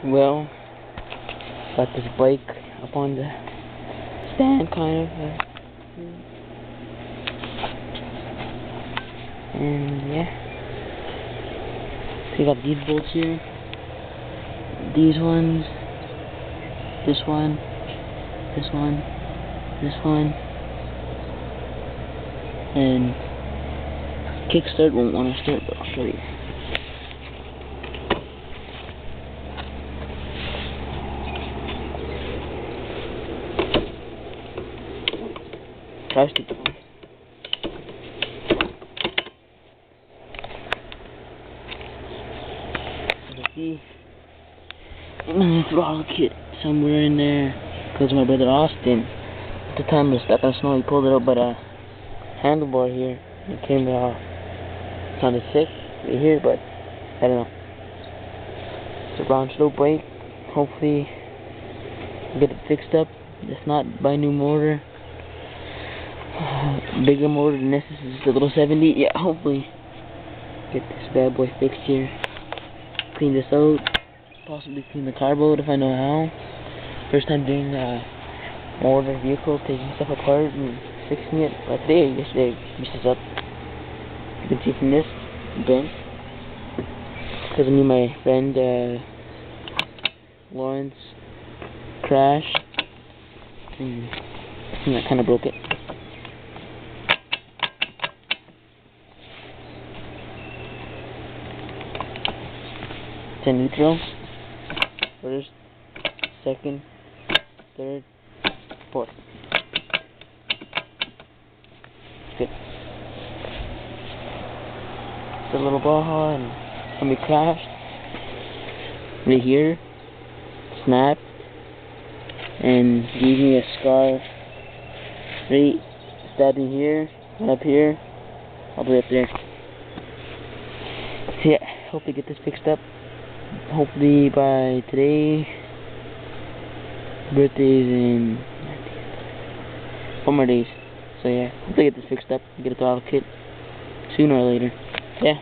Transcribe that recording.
Well, got this bike up on the stand, kind of. And yeah. So you got these bolts here. These ones. This one. This one. This one. And kickstart won't want to start, but I'll show you. Tries to. See, and the throttle kit somewhere in there, because my brother Austin, at the time it was stuck on snow, he pulled it out by the handlebar here, and it came off. It sounded sick right here, but I don't know. It's a round slope bike. Hopefully we'll get it fixed up. If not, buy a new motor. Bigger motor than this. This is just a little 70. Yeah, hopefully get this bad boy fixed here. Clean this out. Possibly clean the carbo if I know how. First time doing motor vehicles, taking stuff apart and fixing it. But yesterday I messed this up. You can see from this bent. Because I knew my friend Lawrence crashed. And I think that kind of broke it. Neutral, first, second, third, fourth. Good. It's a little Baja, and when we crashed, right here, snapped, and gave me a scar. Right, stabbed me here, and up here, all the way up there. So yeah, hope to get this fixed up. Hopefully by today. Birthday's in 4 more days. So yeah, hopefully get this fixed up and get a throttle kit sooner or later. Yeah.